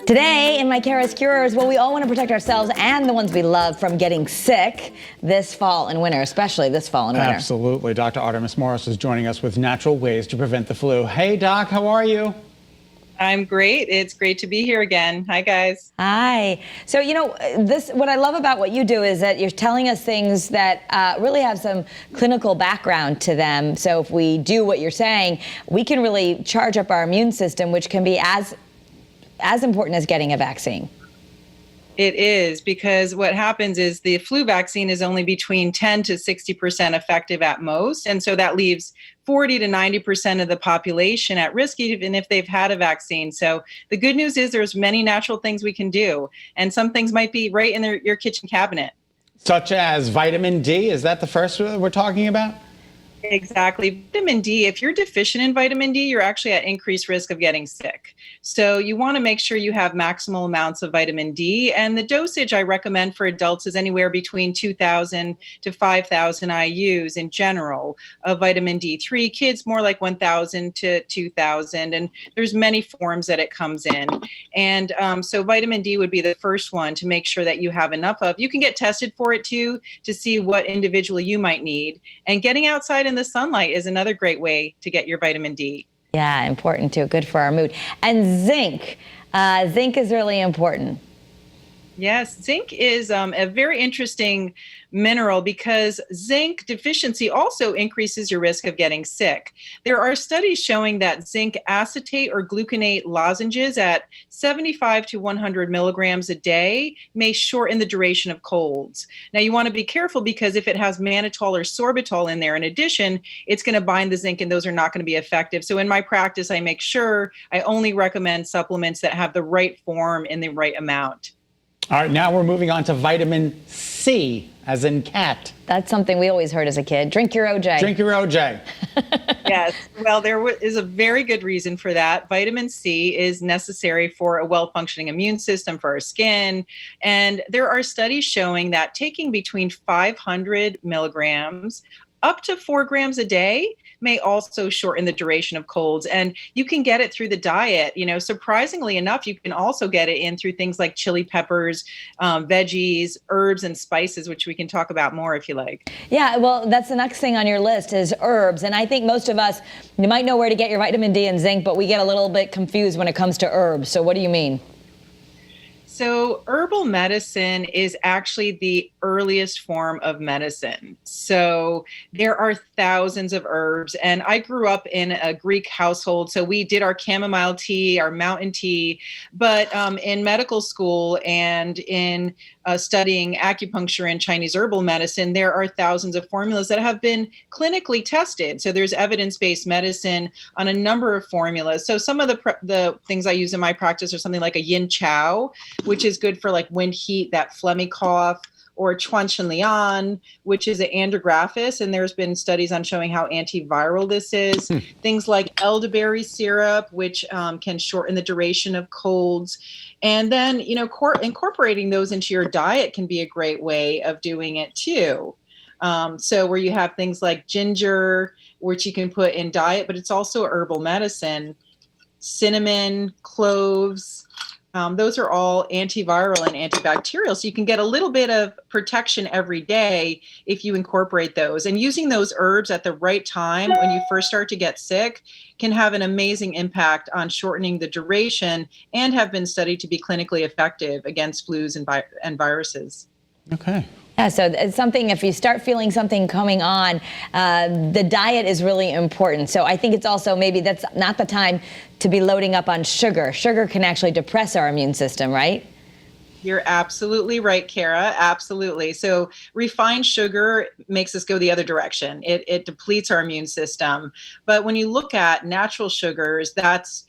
Today in My Kara's Cures, well, we all want to protect ourselves and the ones we love from getting sick this fall and winter, especially this fall and winter. Absolutely. Dr. Artemis Morris is joining us with natural ways to prevent the flu. Hey, Doc, how are you? I'm great. It's great to be here again. Hi, guys. Hi. So, what I love about what you do is that you're telling us things that really have some clinical background to them. So if we do what you're saying, we can really charge up our immune system, which can be as important as getting a vaccine. It is, because what happens is the flu vaccine is only between 10 to 60% effective at most. And so that leaves 40 to 90% of the population at risk, even if they've had a vaccine. So the good news is there's many natural things we can do. And some things might be right in your kitchen cabinet. Such as vitamin D. Is that the first we're talking about? Exactly. Vitamin D, if you're deficient in vitamin D, you're actually at increased risk of getting sick. So you want to make sure you have maximal amounts of vitamin D. And the dosage I recommend for adults is anywhere between 2,000 to 5,000 IUs in general of vitamin D3. Kids, more like 1,000 to 2,000. And there's many forms that it comes in. And so vitamin D would be the first one to make sure that you have enough of. You can get tested for it too, to see what individually you might need. And getting outside in the sunlight is another great way to get your vitamin D. Yeah, important too. Good for our mood. And zinc. Zinc is really important. Yes, zinc is a very interesting mineral because zinc deficiency also increases your risk of getting sick. There are studies showing that zinc acetate or gluconate lozenges at 75 to 100 milligrams a day may shorten the duration of colds. Now, you want to be careful because if it has mannitol or sorbitol in there in addition, it's going to bind the zinc and those are not going to be effective. So in my practice, I make sure I only recommend supplements that have the right form in the right amount. All right, now we're moving on to vitamin C, as in cat. That's something we always heard as a kid. Drink your OJ. Drink your OJ. Yes. Well, there is a very good reason for that. Vitamin C is necessary for a well-functioning immune system, for our skin. And there are studies showing that taking between 500 milligrams up to 4 grams a day may also shorten the duration of colds. And you can get it through the diet. Surprisingly enough, you can also get it in through things like chili peppers, veggies, herbs, and spices, which we can talk about more if you like. Yeah, well, that's the next thing on your list is herbs. And I think most of us, you might know where to get your vitamin D and zinc, but we get a little bit confused when it comes to herbs. So what do you mean? So herbal medicine is actually the earliest form of medicine. So there are thousands of herbs. And I grew up in a Greek household. So we did our chamomile tea, our mountain tea. But in medical school and in studying acupuncture and Chinese herbal medicine, there are thousands of formulas that have been clinically tested. So there's evidence-based medicine on a number of formulas. So some of the things I use in my practice are something like a yin chow, which is good for like wind heat, that phlegmy cough, or chuan shen lian, which is an andrographis, and there's been studies on showing how antiviral this is. Things like elderberry syrup, which can shorten the duration of colds. And then, incorporating those into your diet can be a great way of doing it too. So where you have things like ginger, which you can put in diet, but it's also herbal medicine, cinnamon, cloves. Those are all antiviral and antibacterial. So you can get a little bit of protection every day if you incorporate those. And using those herbs at the right time when you first start to get sick can have an amazing impact on shortening the duration and have been studied to be clinically effective against flus and viruses. Okay. Yeah, so it's something, if you start feeling something coming on, the diet is really important. So I think it's also maybe that's not the time to be loading up on sugar. Sugar can actually depress our immune system, right? You're absolutely right, Kara. Absolutely. So refined sugar makes us go the other direction. It depletes our immune system. But when you look at natural sugars, that's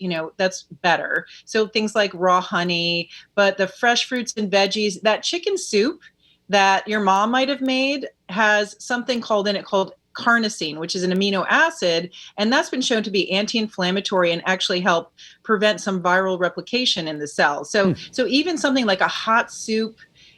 better. So things like raw honey, but the fresh fruits and veggies, that chicken soup that your mom might have made has something called carnosine, which is an amino acid, and that's been shown to be anti-inflammatory and actually help prevent some viral replication in the cells. So even something like a hot soup,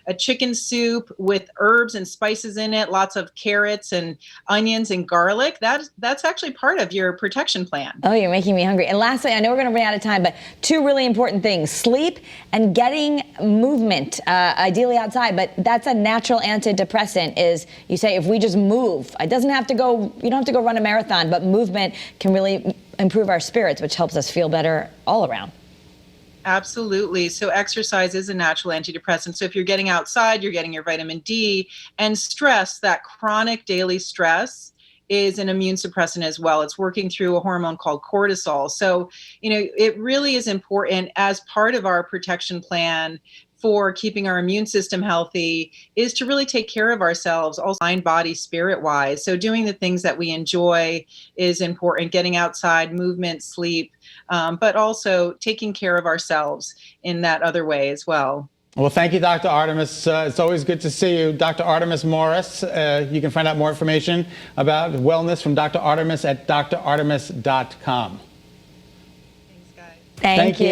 a chicken soup with herbs and spices in it, lots of carrots and onions and garlic, that's actually part of your protection plan. Oh, you're making me hungry. And lastly, I know we're going to run out of time, but two really important things: sleep and getting movement, ideally outside. But that's a natural antidepressant. Is you say if we just move, it doesn't have to go. You don't have to go run a marathon, but movement can really improve our spirits, which helps us feel better all around. Absolutely. So exercise is a natural antidepressant. So if you're getting outside, you're getting your vitamin D. And stress, that chronic daily stress, is an immune suppressant as well. It's working through a hormone called cortisol. So, it really is important as part of our protection plan for keeping our immune system healthy is to really take care of ourselves, also mind, body, spirit wise. So doing the things that we enjoy is important, getting outside, movement, sleep, but also taking care of ourselves in that other way as well. Well, thank you, Dr. Artemis. It's always good to see you. Dr. Artemis Morris. You can find out more information about wellness from Dr. Artemis at drartemis.com. Thanks, guys. Thank you.